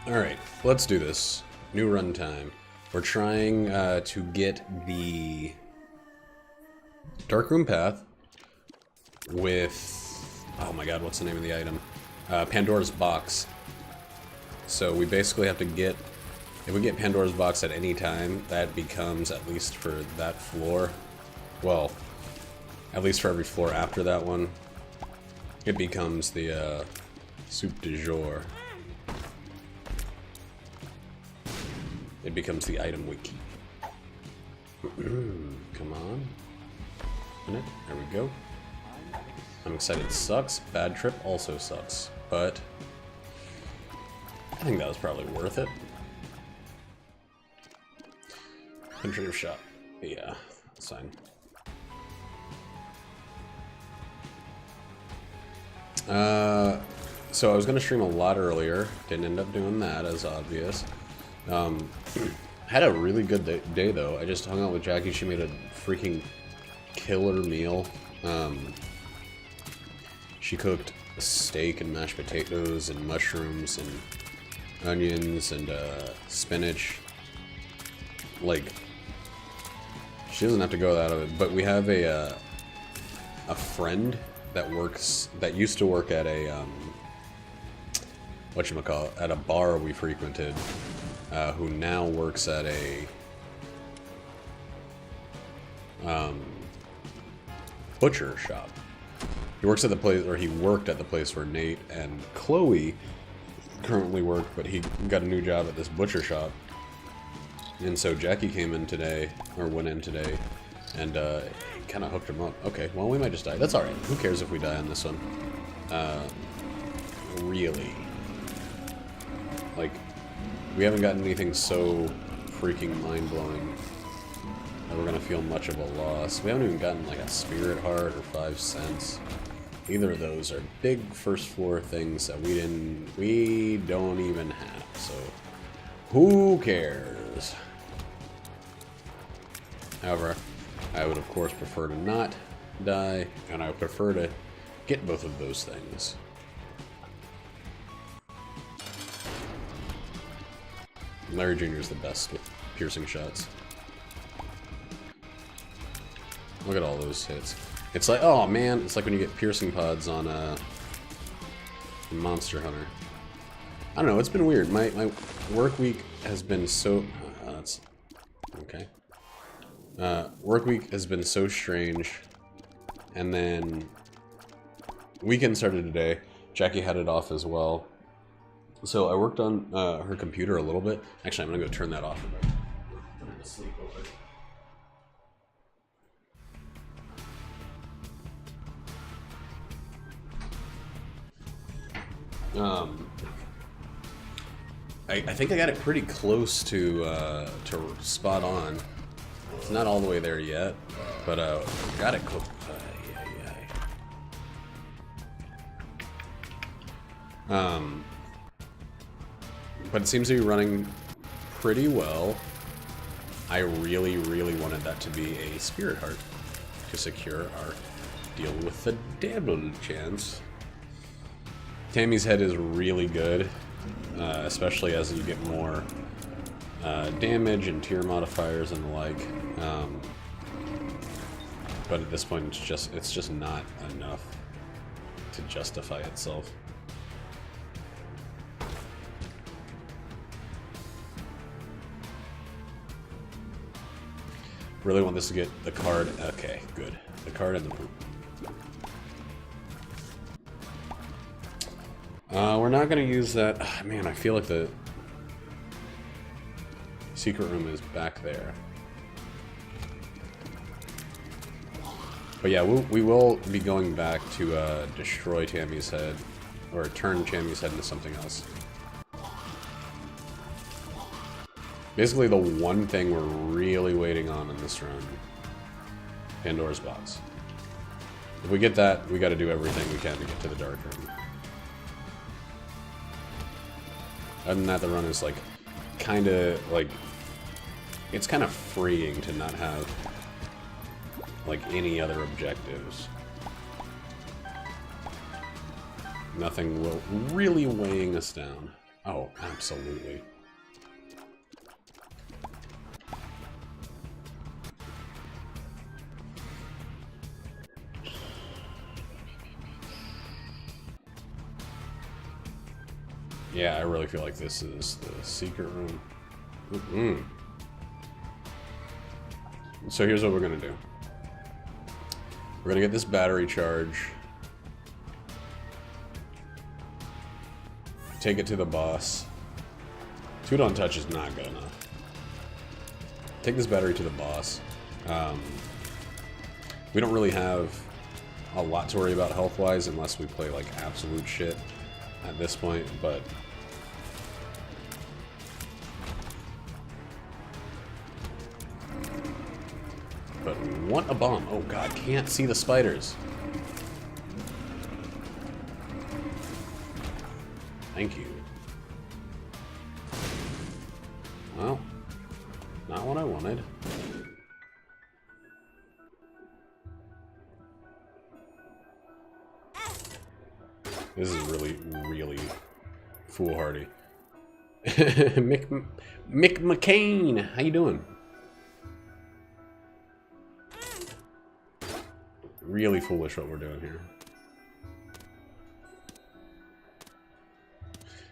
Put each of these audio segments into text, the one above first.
Alright, let's do this. New run time. We're trying to get the Darkroom Path with... oh my god, what's the name of the item? Pandora's Box. So we basically have to get... if we get Pandora's Box at any time, that becomes, at least for that floor... well, at least for every floor after that one, it becomes the soup du jour. It becomes the item we keep. Come on. There we go. I'm excited. Sucks. Bad trip also sucks. But I think that was probably worth it. Penetrative shot. Yeah, that's fine. So I was going to stream a lot earlier. Didn't end up doing that, as obvious. Had a really good day though. I just hung out with Jackie. She made a freaking killer meal. She cooked a steak and mashed potatoes and mushrooms and onions and spinach. Like, she doesn't have to go that out of it. But we have a friend that used to work at a whatchamacallit, at a bar we frequented. Who now works at a butcher shop. He works at the place, or he worked at the place where Nate and Chloe currently work, but he got a new job at this butcher shop. And so Jackie came in today, or went in today, and kind of hooked him up. Okay, well, we might just die. That's alright. Who cares if we die on this one? Really. Like, we haven't gotten anything so freaking mind-blowing that we're gonna feel much of a loss. We haven't even gotten like a Spirit Heart or 5 cents. Either of those are big first floor things that we don't even have, so who cares? However, I would of course prefer to not die, and I would prefer to get both of those things. Larry Jr. is the best with piercing shots. Look at all those hits. It's like, oh man, it's like when you get piercing pods on Monster Hunter. I don't know, it's been weird. My work week has been so... that's... okay. Work week has been so strange. And then... weekend started today. Jackie had it off as well. So I worked on her computer a little bit. Actually, I'm gonna go turn that off. I'm gonna sleep real quick. I think I got it pretty close to spot on. It's not all the way there yet, but got it close. But it seems to be running pretty well. I really, really wanted that to be a Spirit Heart to secure our deal with the devil chance. Tammy's head is really good, especially as you get more damage and tier modifiers and the like. But at this point, it's just not enough to justify itself. Really want this to get the card. Okay, good. The card and the poop. We're not going to use that. Man, I feel like the secret room is back there. But yeah, we will be going back to destroy Tammy's head, or turn Tammy's head into something else. Basically, the one thing we're really waiting on in this run, Pandora's Box. If we get that, we got to do everything we can to get to the dark room. Other than that, the run is like, kind of like, it's kind of freeing to not have like any other objectives. Nothing really weighing us down. Oh, absolutely. Yeah, I really feel like this is the secret room. So here's what we're gonna do. We're gonna get this battery charge. Take it to the boss. 2 don't touch is not good enough. Take this battery to the boss. We don't really have a lot to worry about health-wise unless we play like absolute shit at this point, but want a bomb. Oh god, can't see the spiders. Thank you. Well, not what I wanted. This is really, really foolhardy. Mick McCain, how you doing? Really foolish what we're doing here.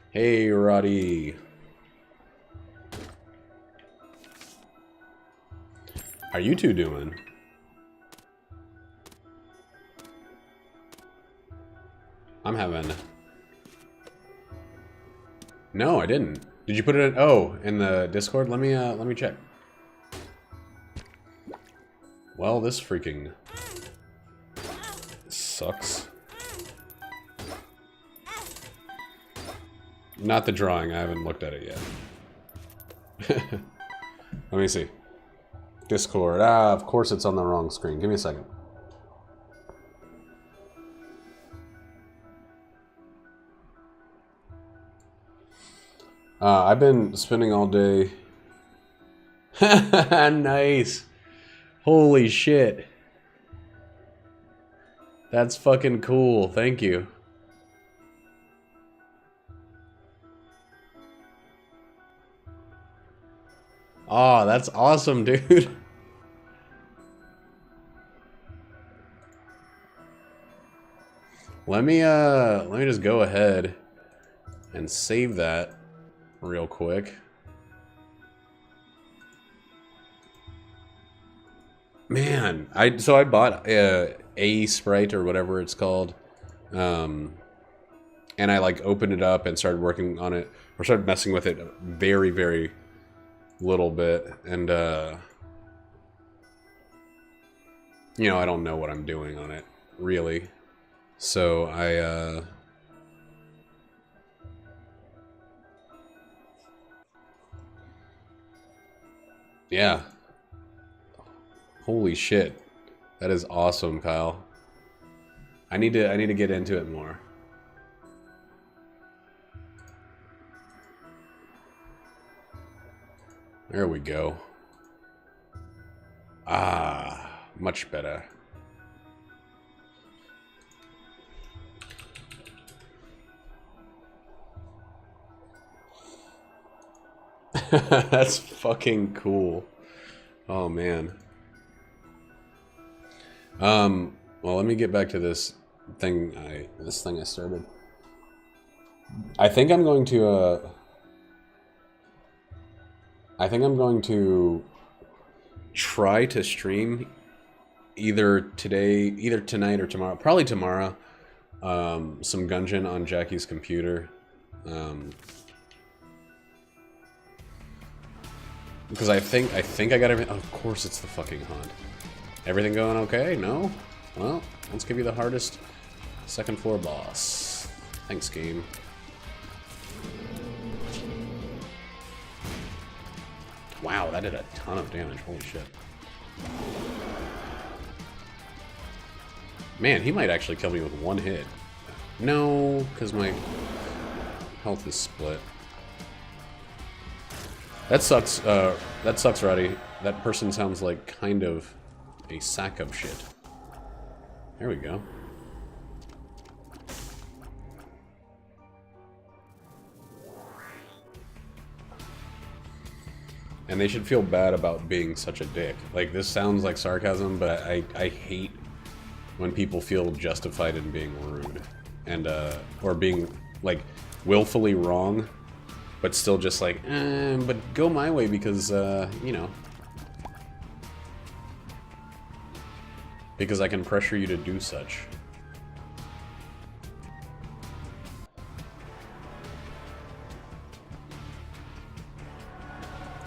Hey, Roddy. How you two doing? I'm having... No, I didn't. Did you put it in... Oh, in the Discord? Let me check. Well, this freaking... sucks. Not the drawing, I haven't looked at it yet. Let me see. Discord. Ah, of course it's on the wrong screen. Give me a second. I've been spending all day... Nice! Holy shit. That's fucking cool. Thank you. Oh, that's awesome, dude. Let me just go ahead and save that real quick. Man, I bought a Sprite or whatever it's called, and I like opened it up and started working on it, or started messing with it very, very little bit, and you know, I don't know what I'm doing on it really, so yeah. Holy shit. That is awesome, Kyle. I need to get into it more. There we go. Ah, much better. That's fucking cool. Oh man. Well, let me get back to this thing I started. I think I'm going to try to stream either tonight or tomorrow. Probably tomorrow. Some Gungeon on Jackie's computer. Because I think I got everything. Of course, it's the fucking hunt. Everything going okay? No? Well, let's give you the hardest second floor boss. Thanks, game. Wow, that did a ton of damage. Holy shit. Man, he might actually kill me with one hit. No, because my health is split. That sucks, Roddy. That person sounds like kind of a sack of shit. There we go. And they should feel bad about being such a dick. Like, this sounds like sarcasm, but I hate when people feel justified in being rude. And, or being, like, willfully wrong, but still just like, but go my way because, you know. Because I can pressure you to do such.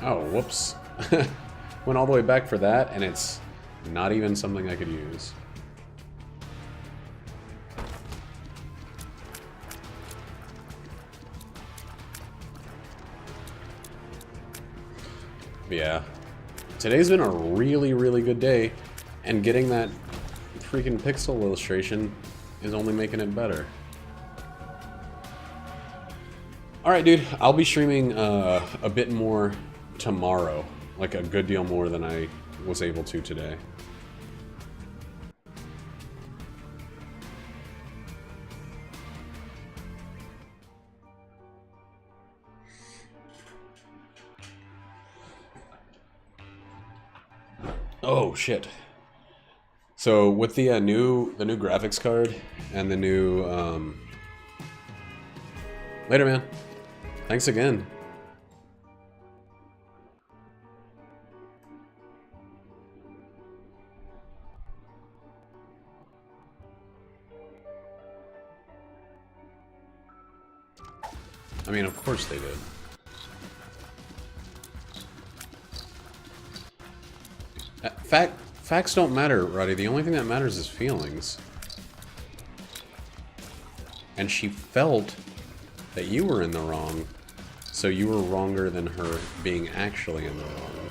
Oh, whoops. Went all the way back for that, and it's not even something I could use. But yeah. Today's been a really, really good day, and getting that freaking pixel illustration is only making it better. Alright, dude. I'll be streaming a bit more tomorrow. Like a good deal more than I was able to today. Oh shit. So with the new graphics card and the new later, man. Thanks again. I mean, of course they did. Facts don't matter, Roddy. The only thing that matters is feelings. And she felt that you were in the wrong, so you were wronger than her being actually in the wrong.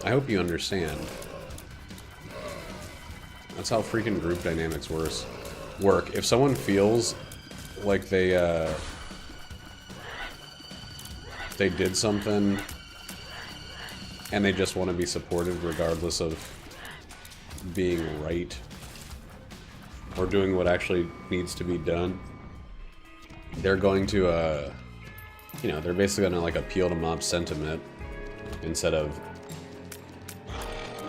I hope you understand. That's how freaking group dynamics work. If someone feels like they did something and they just want to be supported regardless of being right or doing what actually needs to be done, they're going to, you know, they're basically going to, like, appeal to mob sentiment instead of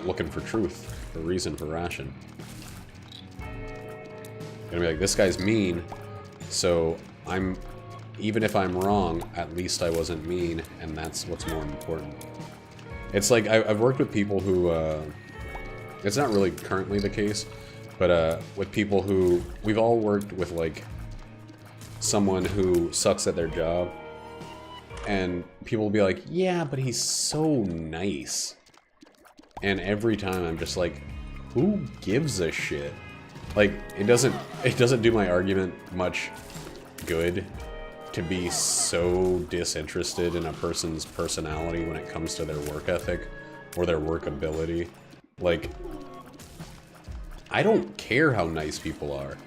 looking for truth, for reason, for ration. Gonna be like, this guy's mean, so even if I'm wrong, at least I wasn't mean, and that's what's more important. It's like, I've worked with people who, it's not really currently the case, but with people who, we've all worked with, like, someone who sucks at their job, and people will be like, yeah, but he's so nice. And every time I'm just like, who gives a shit? Like, it doesn't do my argument much good to be so disinterested in a person's personality when it comes to their work ethic or their work ability. Like, I don't care how nice people are.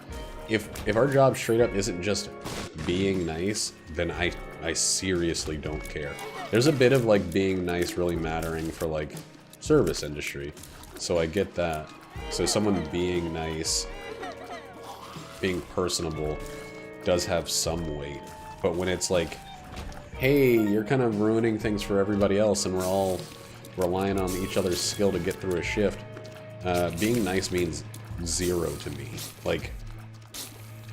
If our job straight up isn't just being nice, then I seriously don't care. There's a bit of, like, being nice really mattering for, like, service industry. So I get that. So someone being nice, being personable, does have some weight. But when it's like, hey, you're kind of ruining things for everybody else and we're all relying on each other's skill to get through a shift, being nice means zero to me. Like,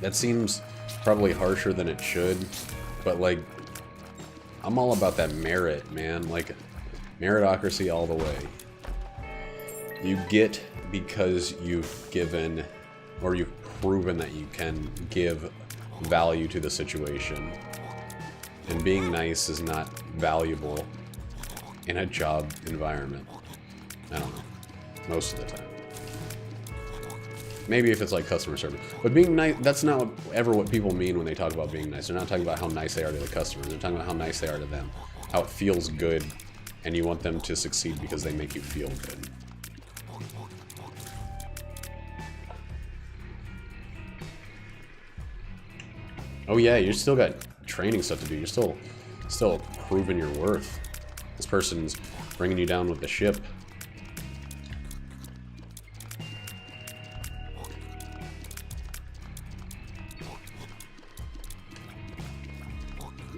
that seems probably harsher than it should, but, like, I'm all about that merit, man. Like, meritocracy all the way. You get because you've given, or you've proven that you can give value to the situation. And being nice is not valuable in a job environment. I don't know. Most of the time. Maybe if it's like customer service. But being nice, that's not ever what people mean when they talk about being nice. They're not talking about how nice they are to the customers. They're talking about how nice they are to them. How it feels good, and you want them to succeed because they make you feel good. Oh yeah, you still got training stuff to do. You're still proving your worth. This person's bringing you down with the ship.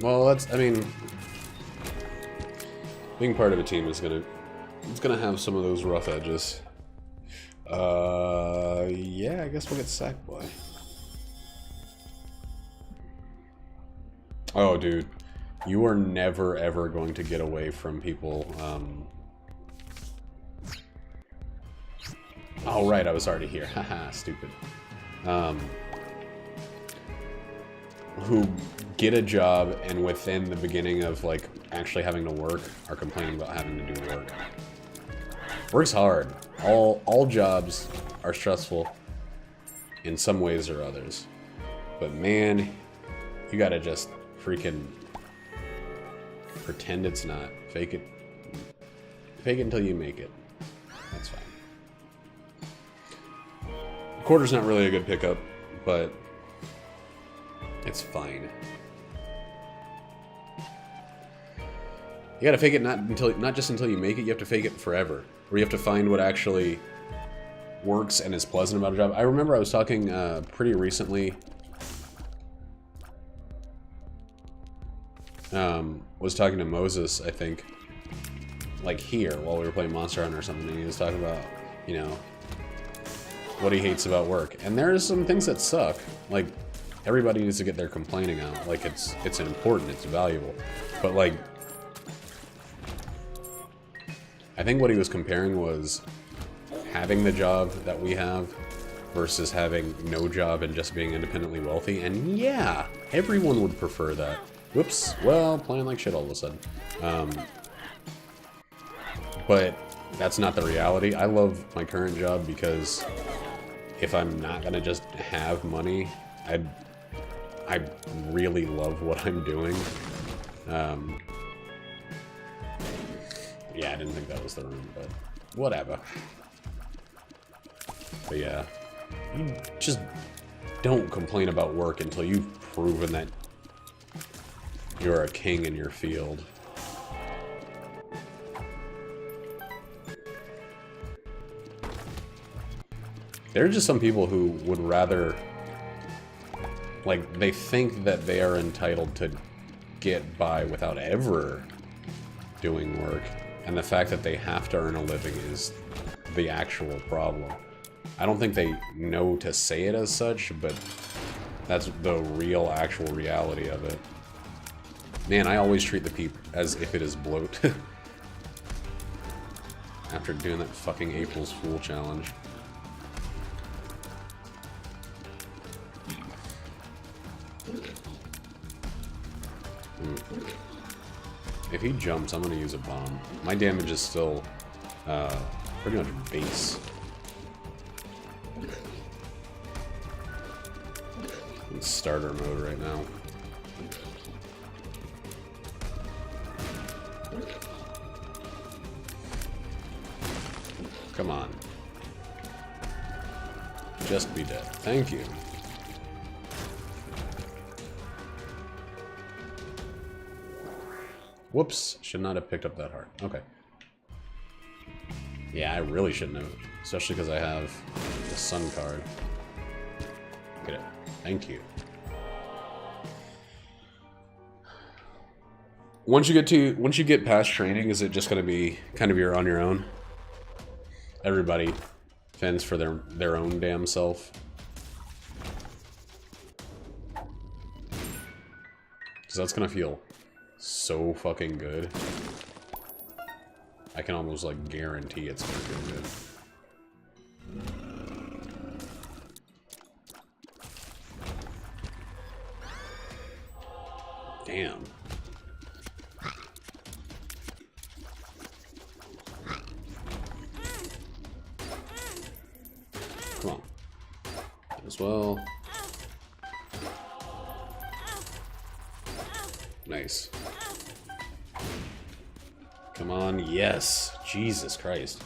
Well, that's, I mean, Being part of a team is it's gonna have some of those rough edges. Yeah, I guess we'll get Sackboy. Oh, dude. You are never, ever going to get away from people, Oh, right, I was already here. Haha, stupid. Who get a job and within the beginning of, like, actually having to work are complaining about having to do work. Work's hard. All jobs are stressful in some ways or others. But man, you gotta just freaking pretend it's not. Fake it. Fake it until you make it. That's fine. Quarter's not really a good pickup, but it's fine. You gotta fake it not just until you make it, you have to fake it forever. Or you have to find what actually works and is pleasant about a job. I remember I was talking pretty recently. Was talking to Moses, I think, like here, while we were playing Monster Hunter or something, and he was talking about, you know, what he hates about work. And there's some things that suck. Like, everybody needs to get their complaining out. Like, it's important, it's valuable. But, like, I think what he was comparing was having the job that we have versus having no job and just being independently wealthy. And yeah, everyone would prefer that. Whoops, well, playing like shit all of a sudden. But that's not the reality. I love my current job because if I'm not gonna just have money, I really love what I'm doing. Yeah, I didn't think that was the room, but whatever. But yeah, you just don't complain about work until you've proven that you're a king in your field. There are just some people who would rather, like, they think that they are entitled to get by without ever doing work. And the fact that they have to earn a living is the actual problem. I don't think they know to say it as such, but that's the real, actual reality of it. Man, I always treat the peep as if it is bloat. After doing that fucking April's Fool challenge. If he jumps, I'm gonna use a bomb. My damage is still pretty much base. In starter mode right now. Come on. Just be dead. Thank you. Whoops, should not have picked up that heart. Okay. Yeah, I really shouldn't have. Especially because I have the sun card. Get it. Thank you. Once you get past training, is it just gonna be kind of you're on your own? Everybody fends for their own damn self. Because that's gonna feel so fucking good. I can almost, like, guarantee it's gonna feel good. Damn. Come on. As well. Nice. Come on, yes. Jesus Christ.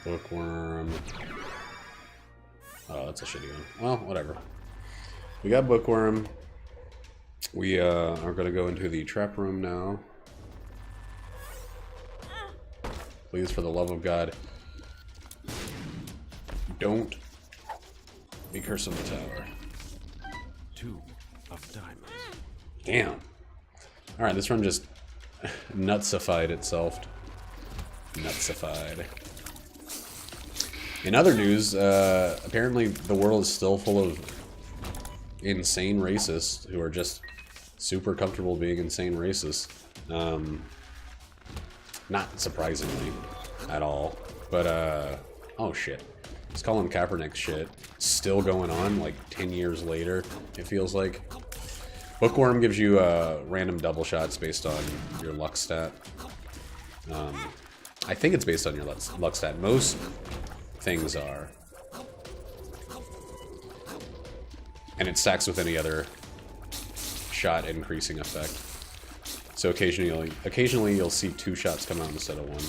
Bookworm. Oh, that's a shitty one. Well, whatever. We got Bookworm. We are going to go into the trap room now. Please, for the love of God, don't Be Curse of the Tower. 2 of diamonds. Damn. Alright, this run just nutsified itself. Nutsified. In other news, apparently the world is still full of insane racists who are just super comfortable being insane racists. Not surprisingly at all. But, oh shit. This Colin Kaepernick shit still going on like 10 years later, it feels like. Bookworm gives you random double shots based on your luck stat. I think it's based on your luck stat. Most things are. And it stacks with any other shot increasing effect. So occasionally you'll see 2 shots come out instead of 1.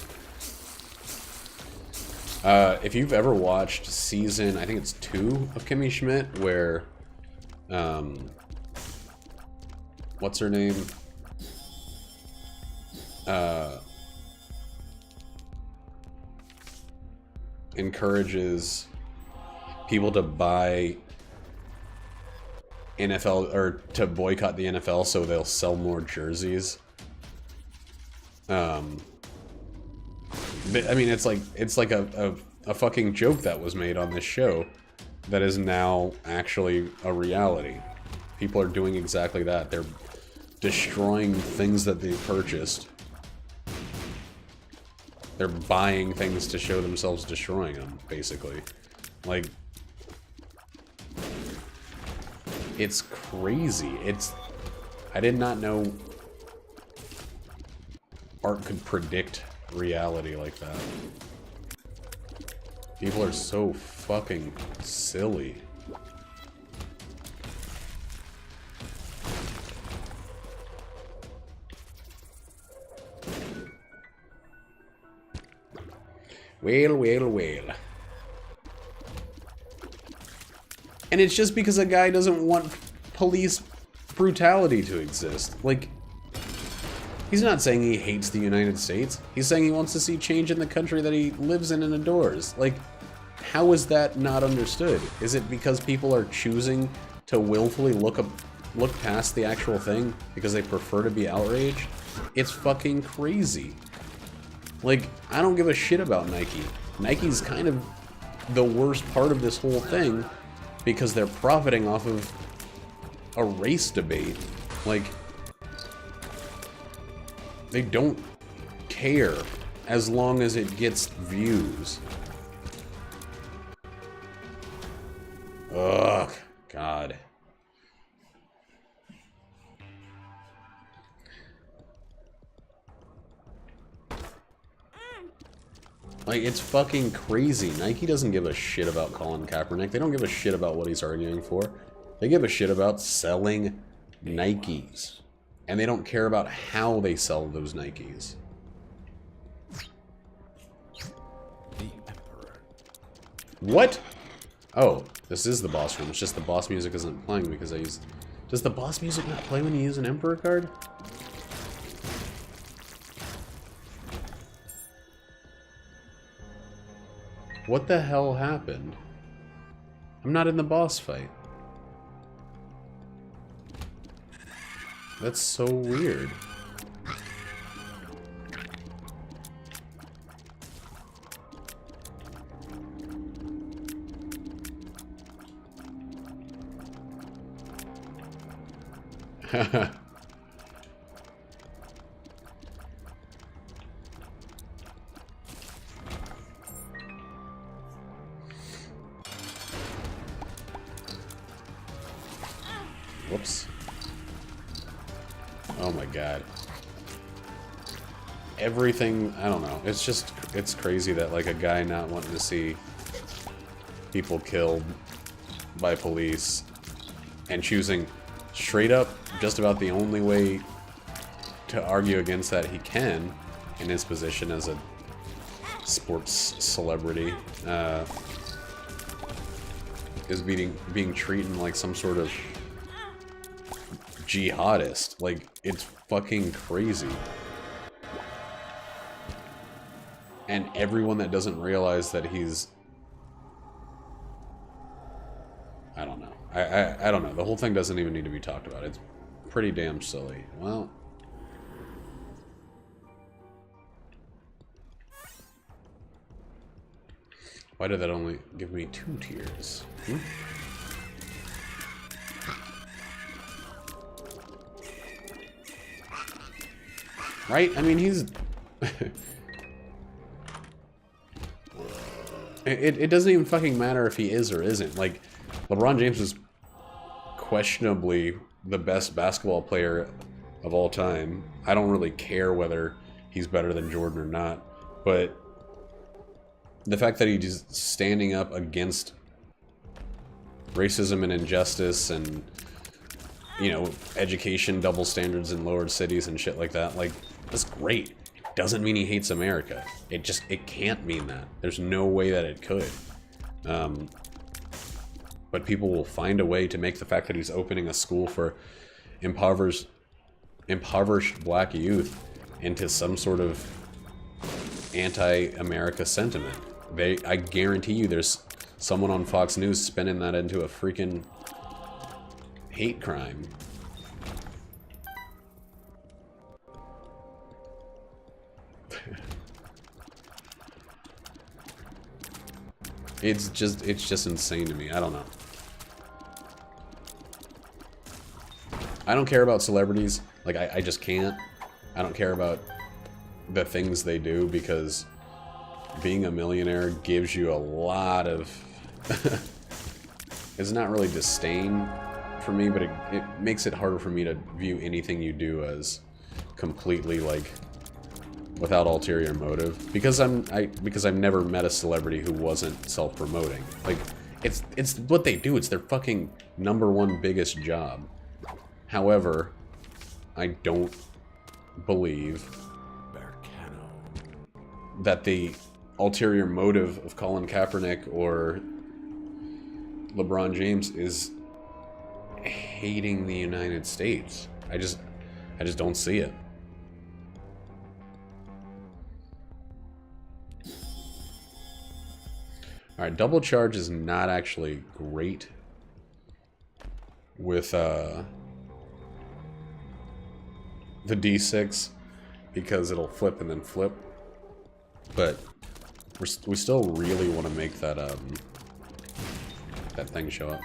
If you've ever watched season, I think it's 2 of Kimmy Schmidt, where, what's her name? Encourages people to buy NFL, or to boycott the NFL so they'll sell more jerseys. But, I mean, it's like a fucking joke that was made on this show that is now actually a reality. People are doing exactly that. They're destroying things that they purchased. They're buying things to show themselves destroying them, basically. Like, it's crazy. I did not know art could predict reality like that. People are so fucking silly. Well. And it's just because a guy doesn't want police brutality to exist. Like, he's not saying he hates the United States. He's saying he wants to see change in the country that he lives in and adores. Like, how is that not understood? Is it because people are choosing to willfully look past the actual thing because they prefer to be outraged? It's fucking crazy. Like, I don't give a shit about Nike. Nike's kind of the worst part of this whole thing because they're profiting off of a race debate. Like, they don't care as long as it gets views. Ugh, God. Like, it's fucking crazy. Nike doesn't give a shit about Colin Kaepernick. They don't give a shit about what he's arguing for. They give a shit about selling Nikes. And they don't care about how they sell those Nikes. The Emperor. What? Oh, this is the boss room. It's just the boss music isn't playing because I use... Does the boss music not play when you use an Emperor card? What the hell happened? I'm not in the boss fight. That's so weird. Whoops. Oh my god. Everything, I don't know. It's just, it's crazy that like a guy not wanting to see people killed by police and choosing straight up just about the only way to argue against that he can in his position as a sports celebrity is being treated like some sort of jihadist. Like, it's fucking crazy. And everyone that doesn't realize that he's I don't know. The whole thing doesn't even need to be talked about. It's pretty damn silly. Well... Why did that only give me 2 tiers? Hmm? Right? I mean, he's... it doesn't even fucking matter if he is or isn't. Like, LeBron James is questionably the best basketball player of all time. I don't really care whether he's better than Jordan or not. But the fact that he's standing up against racism and injustice and, you know, education double standards in lower cities and shit like that, like, that's great. Doesn't mean he hates America. It can't mean that. There's no way that it could. But people will find a way to make the fact that he's opening a school for impoverished black youth into some sort of anti-America sentiment. I guarantee you there's someone on Fox News spinning that into a freaking hate crime. It's just insane to me. I don't know. I don't care about celebrities. Like, I just can't. I don't care about the things they do because being a millionaire gives you a lot of... It's not really disdain for me, but it makes it harder for me to view anything you do as completely, like, without ulterior motive. Because I've never met a celebrity who wasn't self-promoting. Like, it's what they do. It's their fucking #1 biggest job. However, I don't believe that the ulterior motive of Colin Kaepernick or LeBron James is hating the United States. I just don't see it. Alright, double charge is not actually great with the D6 because it'll flip and then flip. But we still really want to make that that thing show up.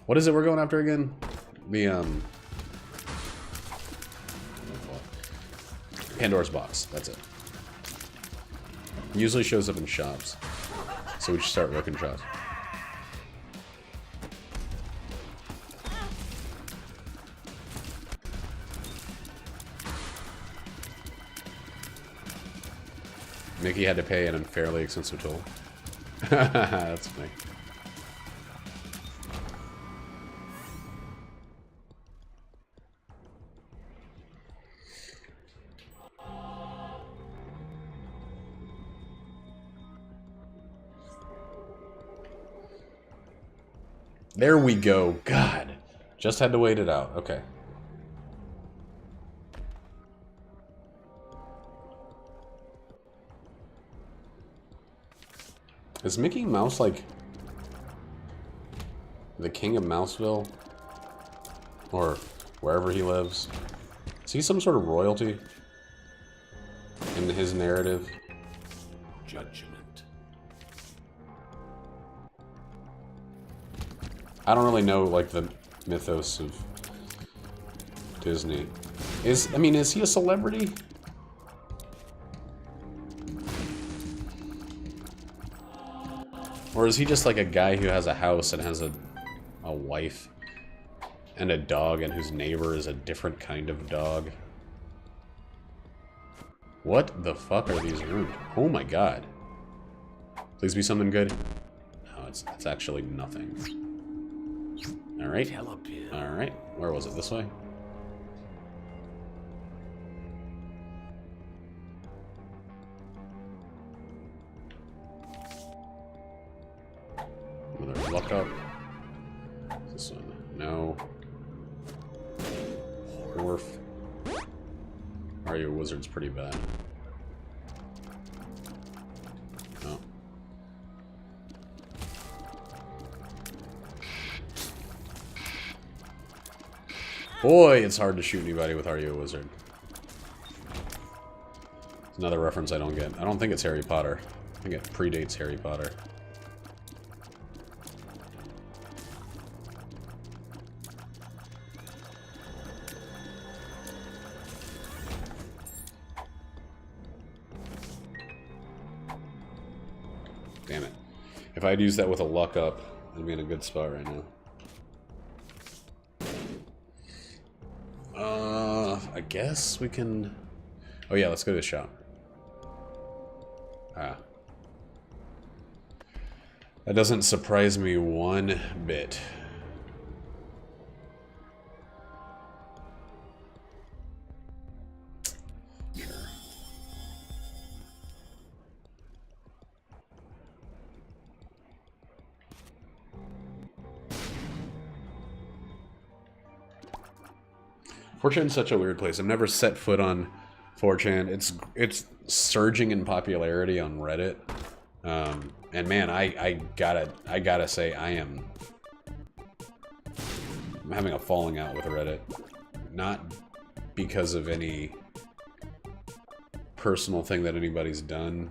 What is it we're going after again? The Pandora's box. That's it. Usually shows up in shops, so we should start working shops. Mickey had to pay an unfairly expensive toll. That's funny. There we go. God. Just had to wait it out. Okay. Is Mickey Mouse like the king of Mouseville? Or wherever he lives? Is he some sort of royalty in his narrative? Judgment. I don't really know like the mythos of Disney. Is he a celebrity? Or is he just like a guy who has a house and has a wife and a dog and whose neighbor is a different kind of dog? What the fuck are these rooms? Oh my god. Please be something good. No, it's actually nothing. Alright. Alright. Where was it? This way? Another luck up. This one. No. Dwarf. Are your wizard's pretty bad? No. Boy, it's hard to shoot anybody with Are You a Wizard. It's another reference I don't get. I don't think it's Harry Potter. I think it predates Harry Potter. Damn it. If I'd used that with a luck up, I'd be in a good spot right now. I guess we can... Oh yeah, let's go to the shop. Ah. That doesn't surprise me one bit. Sure. is such a weird place. I've never set foot on 4chan. It's surging in popularity on Reddit. And man, I gotta say I'm having a falling out with Reddit. Not because of any personal thing that anybody's done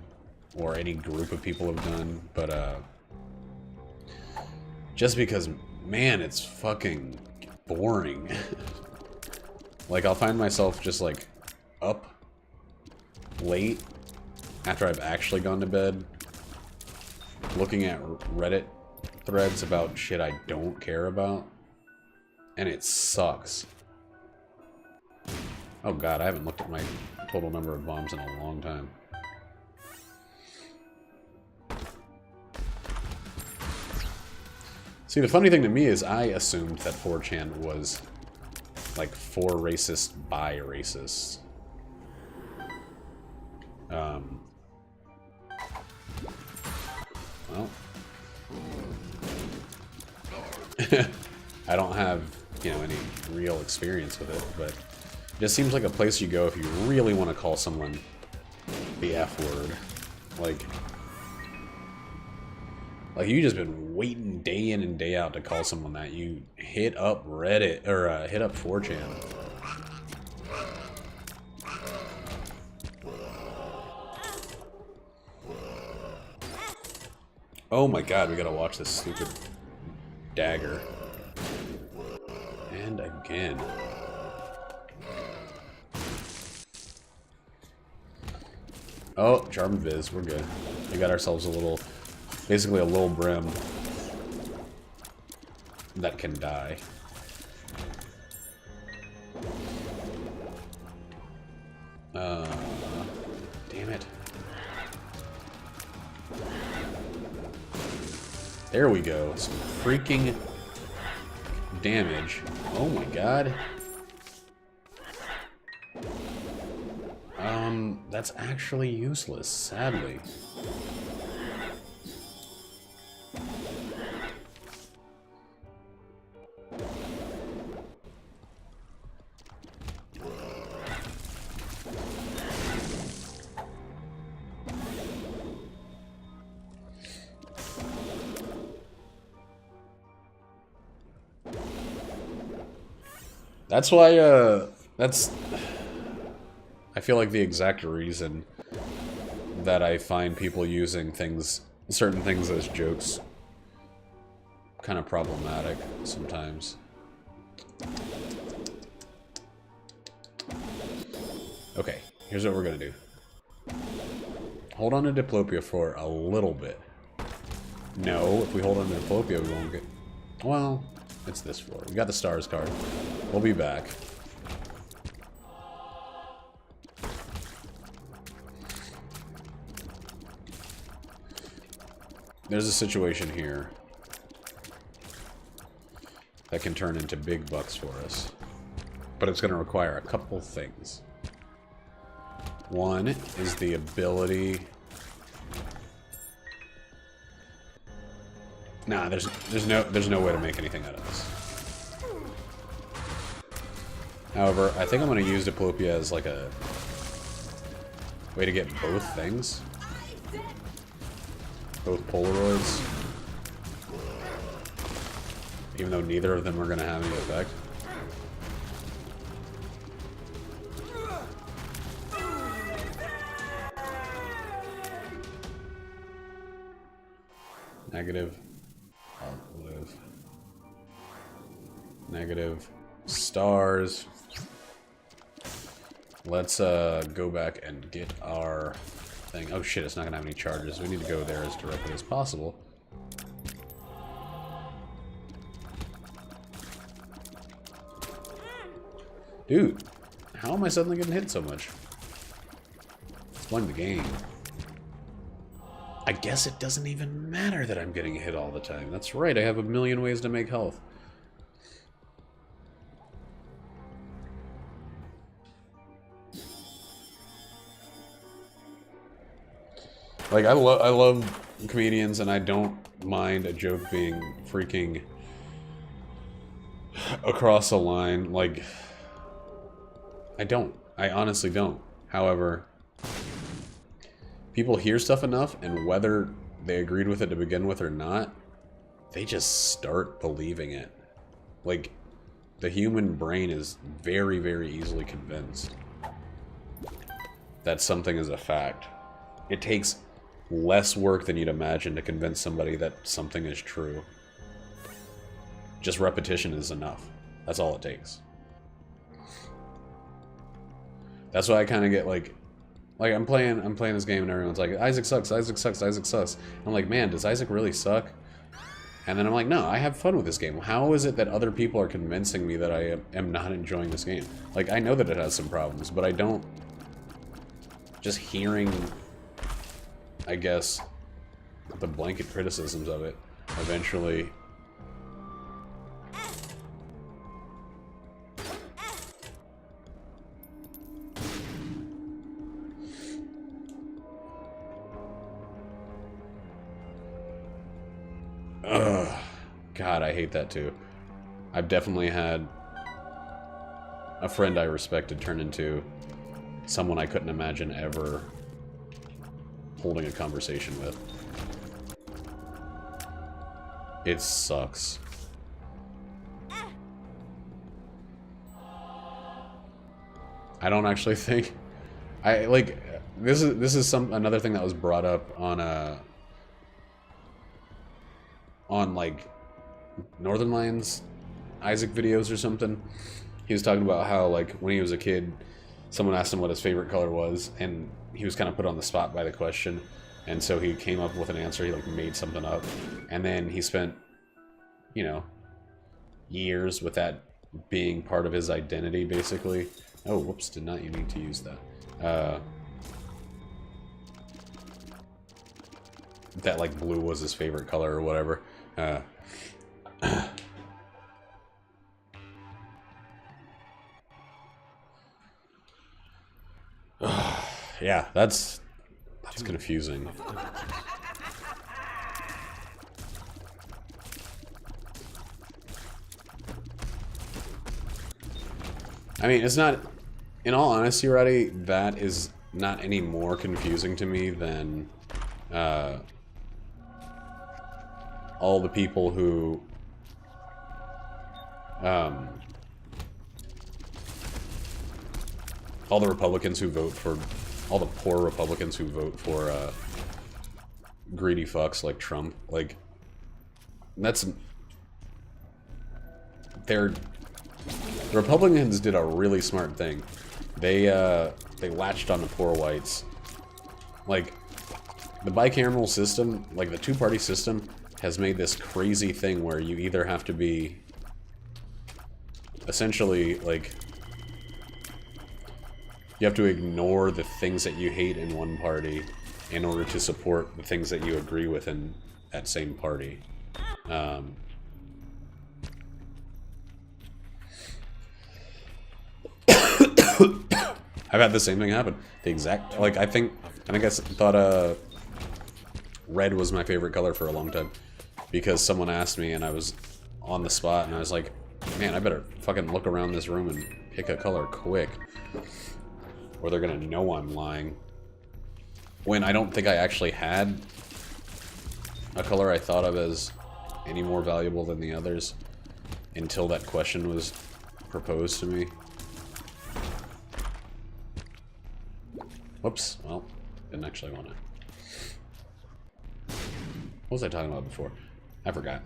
or any group of people have done, but just because, man, it's fucking boring. Like, I'll find myself just, like, up late after I've actually gone to bed, looking at Reddit threads about shit I don't care about, and it sucks. Oh god, I haven't looked at my total number of bombs in a long time. See, the funny thing to me is I assumed that 4chan was like for racist by racists. Well, I don't have, you know, any real experience with it, but it just seems like a place you go if you really want to call someone the F word. Like you just been waiting day in and day out to call someone that. You hit up Reddit, or hit up 4chan. Oh my god, we gotta watch this stupid dagger. And again. Oh, Charm Viz, we're good. We got ourselves a little... basically a little brim that can die. Damn it. There we go. Some freaking damage. Oh my god. That's actually useless, sadly. That's why, I feel like the exact reason that I find people using certain things as jokes kind of problematic sometimes. Okay, here's what we're gonna do. Hold on to Diplopia for a little bit. No, if we hold on to Diplopia, we won't get... Well, it's this floor. We got the stars card. We'll be back. There's a situation here that can turn into big bucks for us. But it's going to require a couple things. One is the ability... Nah, there's no way to make anything out of this. However, I think I'm going to use Diplopia as like a way to get both things. Both Polaroids. Even though neither of them are going to have any effect. Negative. Positive. Negative. Stars. Let's go back and get our thing. Oh shit, it's not gonna have any charges. We need to go there as directly as possible. Dude, how am I suddenly getting hit so much? It's playing the game. I guess it doesn't even matter that I'm getting hit all the time. That's right, I have a million ways to make health. Like, I love comedians, and I don't mind a joke being freaking across a line. Like, I don't. I honestly don't. However, people hear stuff enough, and whether they agreed with it to begin with or not, they just start believing it. Like, the human brain is very, very easily convinced that something is a fact. It takes less work than you'd imagine to convince somebody that something is true. Just repetition is enough. That's all it takes. That's why I kind of get like I'm playing this game and everyone's like, Isaac sucks, Isaac sucks, Isaac sucks. I'm like, man, does Isaac really suck? And then I'm like, no, I have fun with this game. How is it that other people are convincing me that I am not enjoying this game? Like, I know that it has some problems, but I don't... Just hearing, I guess, the blanket criticisms of it eventually... Ugh. God, I hate that too. I've definitely had a friend I respected turn into someone I couldn't imagine ever holding a conversation with. It sucks. I don't actually think I like this is another thing that was brought up on like Northern Lions Isaac videos or something. He was talking about how, like, when he was a kid, someone asked him what his favorite color was, and he was kind of put on the spot by the question, and so he came up with an answer. He like made something up, and then he spent, you know, years with that being part of his identity, basically. Oh, whoops, did not you need to use that. That like blue was his favorite color or whatever. Yeah, that's confusing. I mean, it's not, in all honesty, Roddy, that is not any more confusing to me than all the people who all the Republicans who vote for, all the poor Republicans who vote for greedy fucks like Trump. Like, that's, the Republicans did a really smart thing. They latched on the poor whites. Like, the bicameral system, like the two-party system, has made this crazy thing where you either have to be essentially, like, you have to ignore the things that you hate in one party in order to support the things that you agree with in that same party. I've had the same thing happen. The exact, like, I think I thought red was my favorite color for a long time because someone asked me and I was on the spot and I was like, man, I better fucking look around this room and pick a color quick, or they're gonna know I'm lying. When I don't think I actually had a color I thought of as any more valuable than the others until that question was proposed to me. Whoops, well, didn't actually want What was I talking about before? I forgot.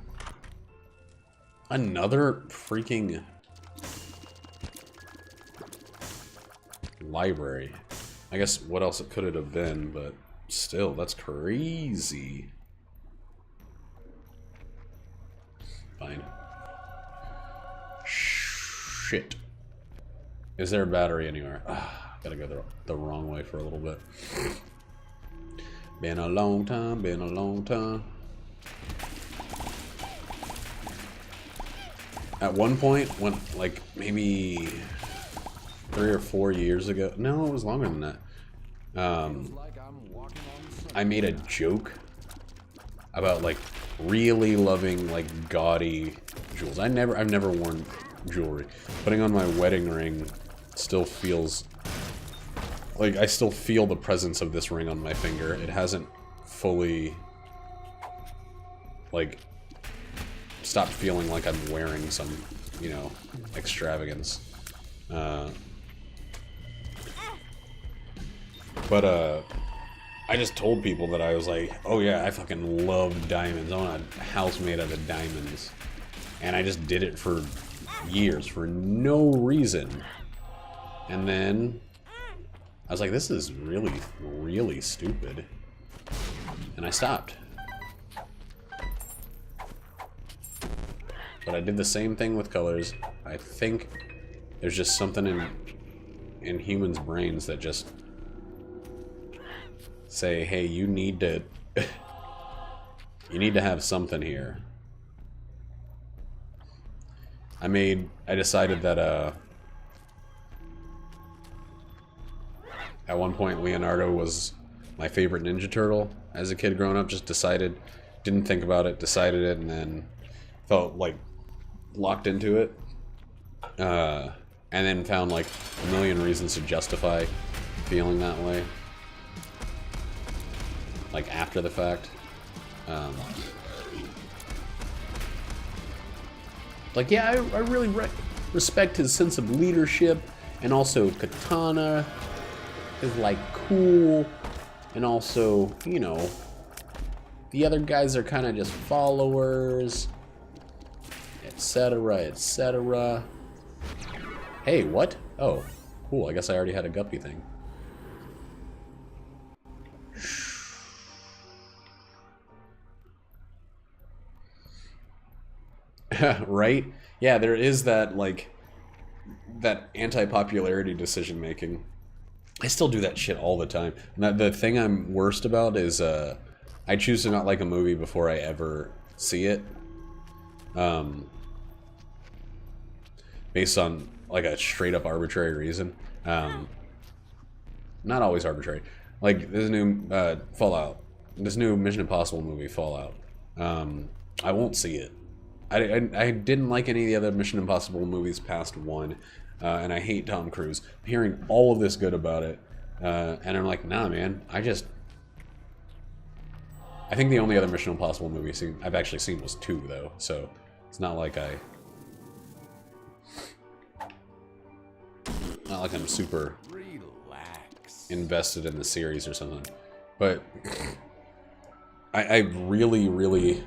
Another freaking library. I guess what else could it have been, but still, that's crazy. Fine. Shit. Is there a battery anywhere? Gotta go the wrong way for a little bit. Been a long time, been a long time. At one point, when, like, maybe 3 or 4 years ago, no, it was longer than that. I made a joke about, like, really loving, like, gaudy jewels. I've never worn jewelry. Putting on my wedding ring still feels like I still feel the presence of this ring on my finger. It hasn't fully, like, stopped feeling like I'm wearing some, you know, extravagance. But I just told people that I was like, oh yeah, I fucking love diamonds. I want a house made out of diamonds. And I just did it for years for no reason. And then I was like, this is really, really stupid. And I stopped. But I did the same thing with colors. I think there's just something in humans' brains that just say, hey, you need to you need to have something here. I decided that at one point Leonardo was my favorite Ninja Turtle as a kid growing up. Just decided, didn't think about it, decided it, and then felt like locked into it. And then found like a million reasons to justify feeling that way. Like after the fact. Like, yeah, I really respect his sense of leadership, and also Katana is like cool, and also, you know, the other guys are kind of just followers, etc., etc. Hey, what? Oh, cool, I guess I already had a guppy thing. Right? Yeah, there is that, like, that anti-popularity decision making. I still do that shit all the time. And the thing I'm worst about is I choose to not like a movie before I ever see it. Based on, like, a straight-up arbitrary reason. Not always arbitrary. Like, this new Fallout. This new Mission Impossible movie, Fallout. I won't see it. I didn't like any of the other Mission Impossible movies past one, and I hate Tom Cruise. I'm hearing all of this good about it, and I'm like, nah, man. I think the only other Mission Impossible movie I've actually seen was 2, though, so it's not like I'm super invested in the series or something. But I really, really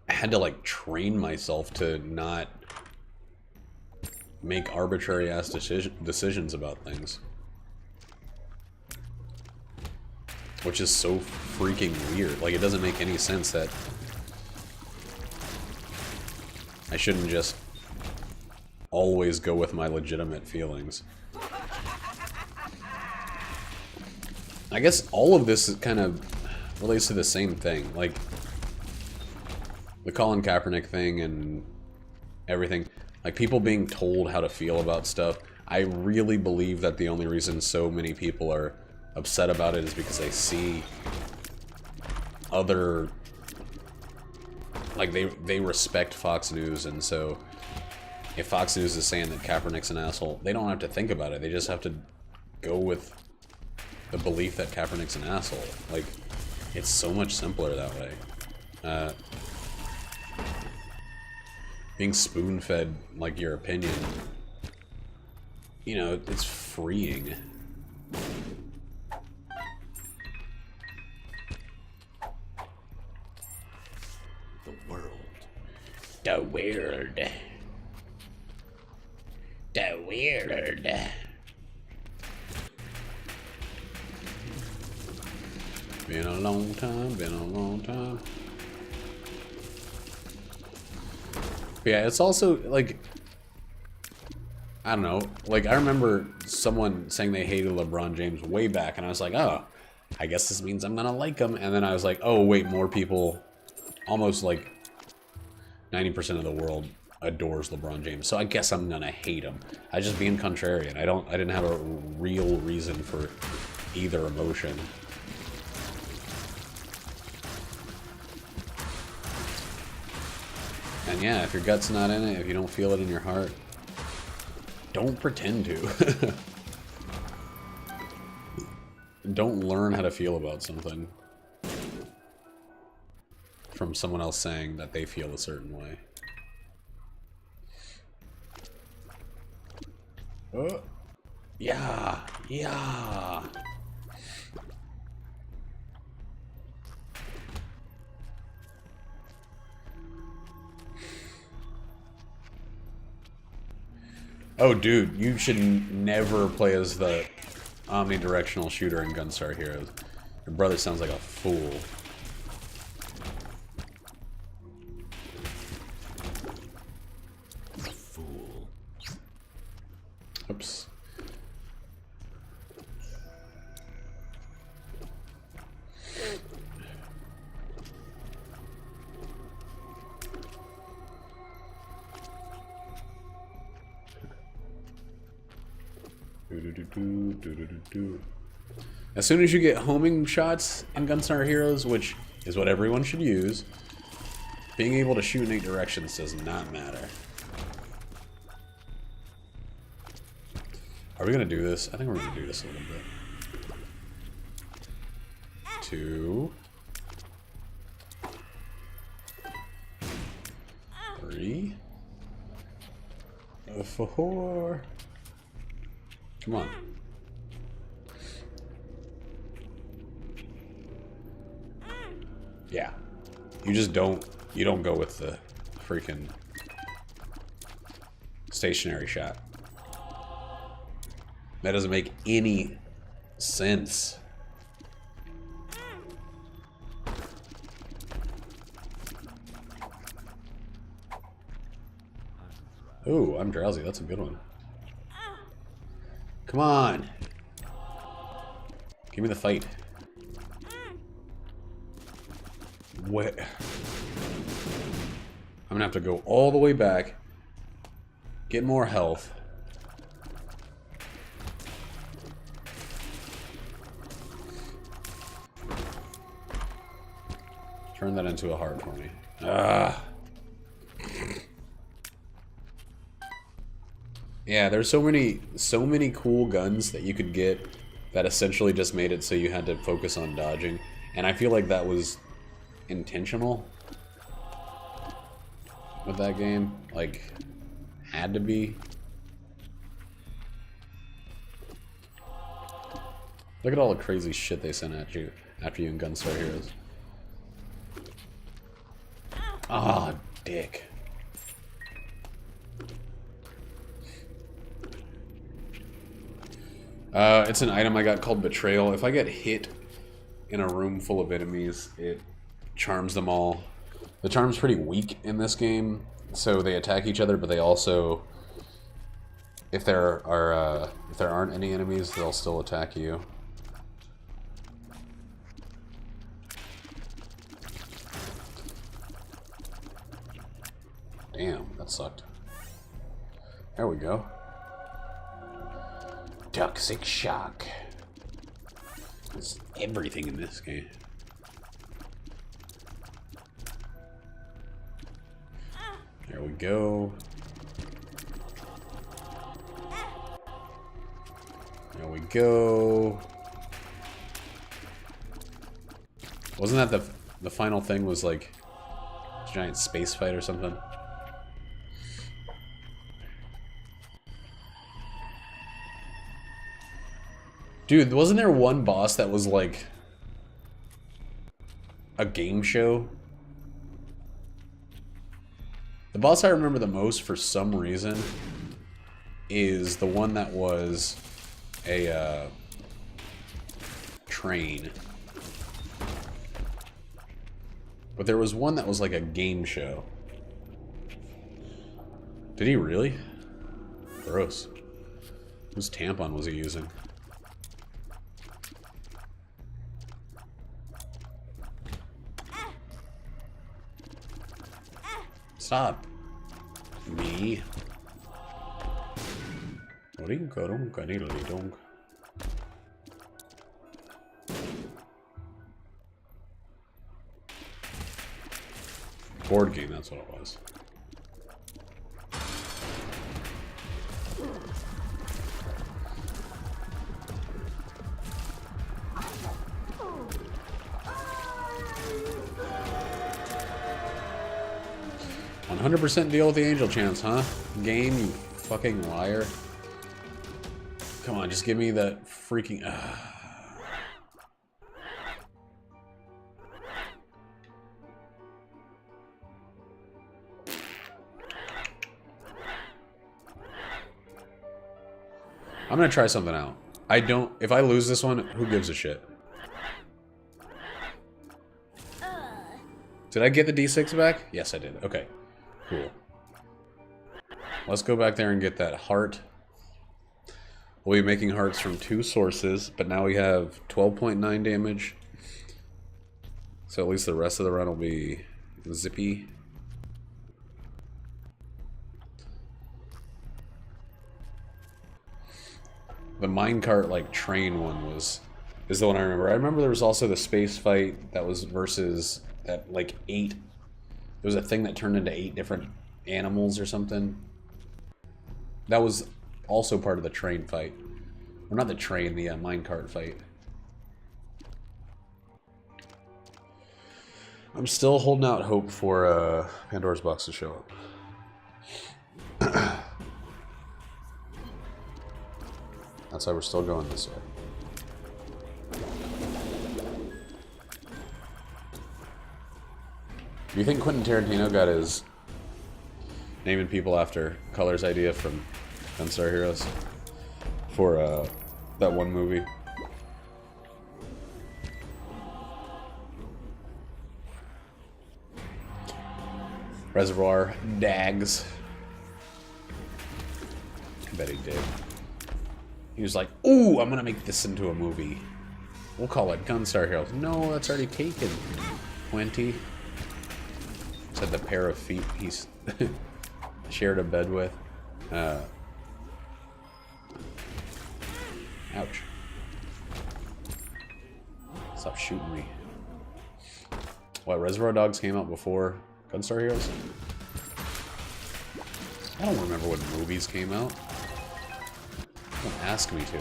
had to, like, train myself to not make arbitrary ass decisions about things, which is so freaking weird. Like, it doesn't make any sense that I shouldn't just always go with my legitimate feelings. I guess all of this kind of relates to the same thing, like the Colin Kaepernick thing and everything. Like, people being told how to feel about stuff. I really believe that the only reason so many people are upset about it is because they see other... Like, they respect Fox News, and so if Fox News is saying that Kaepernick's an asshole, they don't have to think about it. They just have to go with the belief that Kaepernick's an asshole. Like, it's so much simpler that way. Being spoon-fed, like, your opinion, you know, it's freeing. weird. The weird. Been a long time, been a long time. But yeah, it's also, like, I don't know. Like, I remember someone saying they hated LeBron James way back, and I was like, oh, I guess this means I'm gonna like him. And then I was like, oh, wait, more people, almost like 90% of the world adores LeBron James, so I guess I'm gonna hate him. I just being contrarian. I didn't have a real reason for either emotion. And yeah, if your gut's not in it, if you don't feel it in your heart, don't pretend to. Don't learn how to feel about something from someone else saying that they feel a certain way. Yeah, yeah. Oh, dude, you should never play as the omnidirectional shooter in Gunstar Heroes. Your brother sounds like a fool. Fool. Oops. As soon as you get homing shots in Gunstar Heroes, which is what everyone should use, being able to shoot in 8 directions does not matter. Are we gonna do this? I think we're gonna do this a little bit. 2, 3, 4. Come on. Yeah. You just don't go with the freaking stationary shot. That doesn't make any sense. Ooh, I'm drowsy. That's a good one. Come on. Give me the fight. What? I'm gonna have to go all the way back, get more health. Turn that into a heart for me. Ah. Yeah, there's so many cool guns that you could get that essentially just made it so you had to focus on dodging. And I feel like that was intentional with that game. Like, had to be. Look at all the crazy shit they sent at you after you in Gunstar Heroes. Ah, dick. It's an item I got called Betrayal. If I get hit in a room full of enemies, it charms them all. The charm's pretty weak in this game, so they attack each other, but they also, if there aren't any enemies, they'll still attack you. Damn, that sucked. There we go. Toxic shock. There's everything in this game. There we go. There we go. Wasn't that the final thing was like a giant space fight or something? Dude, wasn't there one boss that was like a game show? The boss I remember the most for some reason is the one that was a train. But there was one that was like a game show. Did he really? Gross. Whose tampon was he using? Stop. Me. Board game, that's what it was. "100% deal with the angel chance, huh? Game, you fucking liar." Come on, just give me that freaking... I'm gonna try something out. If I lose this one, who gives a shit? Did I get the D6 back? Yes, I did. Okay. Cool. Let's go back there and get that heart. We'll be making hearts from 2 sources, but now we have 12.9 damage. So at least the rest of the run will be zippy. The minecart, like, train one is the one I remember. I remember there was also the space fight that was versus that, like, 8... There was a thing that turned into 8 different animals or something. That was also part of the train fight. Or not the train, the minecart fight. I'm still holding out hope for Pandora's box to show up. That's why we're still going this way. Do you think Quentin Tarantino got his naming people after colors idea from Gunstar Heroes for that one movie? Reservoir Dags. I bet he did. He was like, "Ooh, I'm gonna make this into a movie. We'll call it Gunstar Heroes." No, that's already taken. 20. Said the pair of feet he's shared a bed with. Ouch. Stop shooting me. What, Reservoir Dogs came out before Gunstar Heroes? I don't remember what movies came out. Don't ask me to.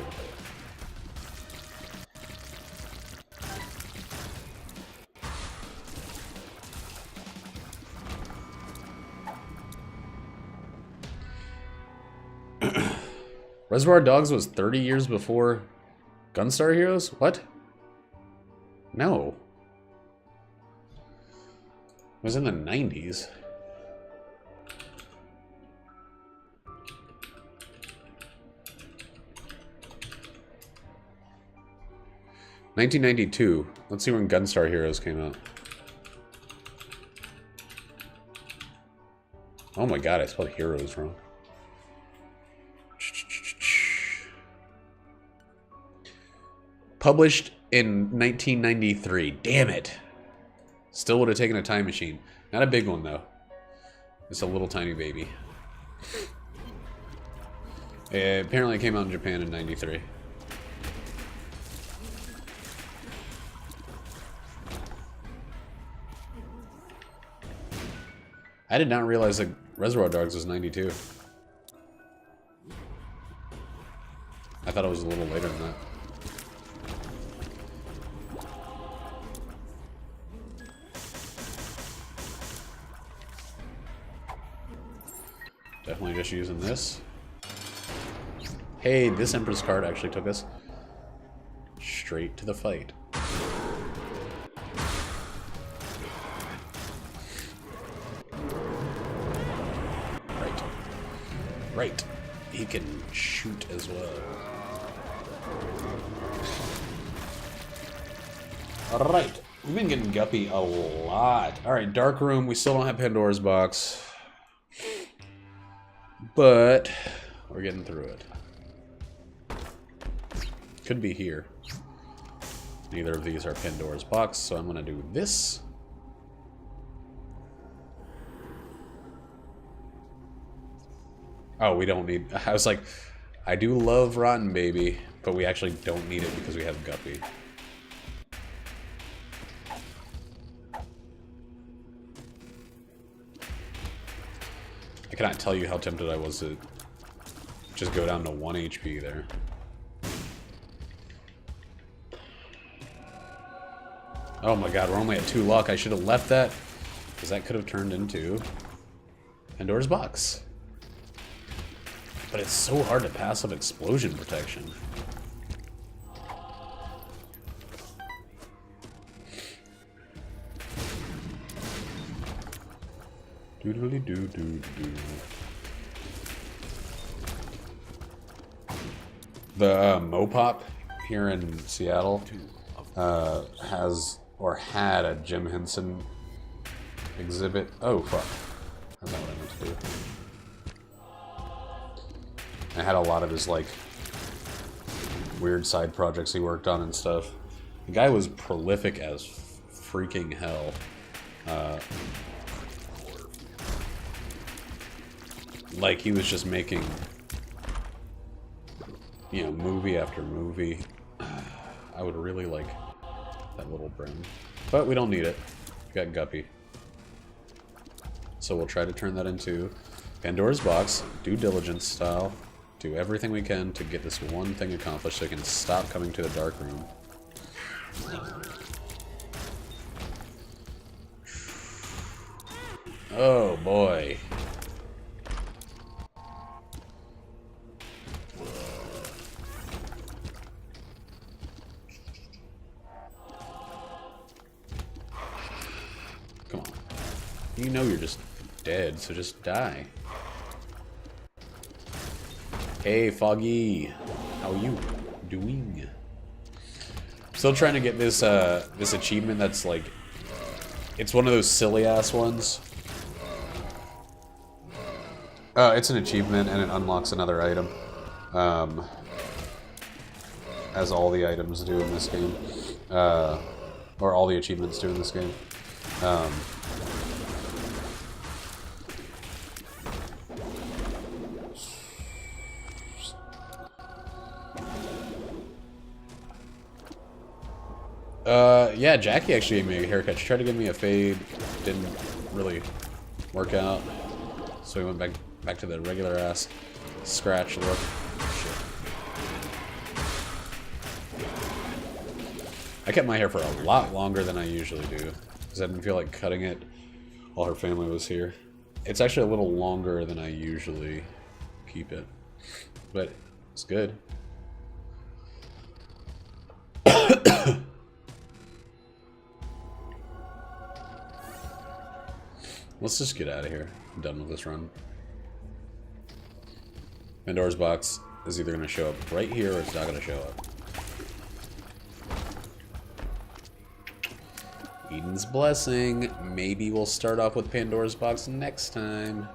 Reservoir Dogs was 30 years before Gunstar Heroes? What? No. It was in the 90s. $1992. Let's see when Gunstar Heroes came out. Oh my god, I spelled heroes wrong. Published in 1993. Damn it. Still would have taken a time machine. Not a big one, though. It's a little tiny baby. Apparently it came out in Japan in 93. I did not realize that Reservoir Dogs was 92. I thought it was a little later than that. Definitely just using this. Hey, this Empress card actually took us straight to the fight. Right. He can shoot as well. Alright. We've been getting Guppy a lot. Alright, Dark Room. We still don't have Pandora's Box. But we're getting through it. Could be here. Neither of these are Pandora's Box, so I'm going to do this. Oh, we don't need... I was like, I do love Rotten Baby, but we actually don't need it because we have Guppy. I cannot tell you how tempted I was to just go down to 1 HP there. Oh my god, we're only at 2 luck. I should have left that, because that could have turned into Pandora's Box. But it's so hard to pass up explosion protection. Doodly doo doo doo. The Mopop here in Seattle has or had a Jim Henson exhibit. Oh fuck! That's not what I meant to do. I had a lot of his like weird side projects he worked on and stuff. The guy was prolific as freaking hell. Like he was just making, you know, movie after movie. I would really like that little brim, but we don't need it. We got Guppy, so we'll try to turn that into Pandora's Box, due diligence style. Do everything we can to get this one thing accomplished so we can stop coming to the Dark Room. Oh boy. Come on. You know you're just dead, so just die. Hey, Foggy. How are you doing? Still trying to get this this achievement that's like, it's one of those silly ass ones. It's an achievement and it unlocks another item, as all the items do in this game, or all the achievements do in this game. Yeah, Jackie actually gave me a haircut. She tried to give me a fade, didn't really work out, so we went back to the regular ass scratch look. Shit. I kept my hair for a lot longer than I usually do, because I didn't feel like cutting it while her family was here. It's actually a little longer than I usually keep it, but it's good. Let's just get out of here. I'm done with this run. Pandora's Box is either going to show up right here or it's not going to show up. Eden's Blessing. Maybe we'll start off with Pandora's Box next time.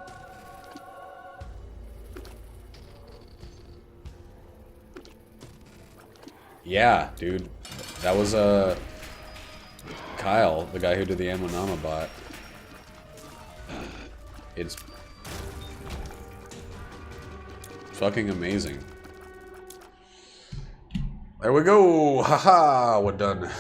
Yeah, dude. That was Kyle, the guy who did the Amonama bot. It's fucking amazing. There we go! Haha, we're done.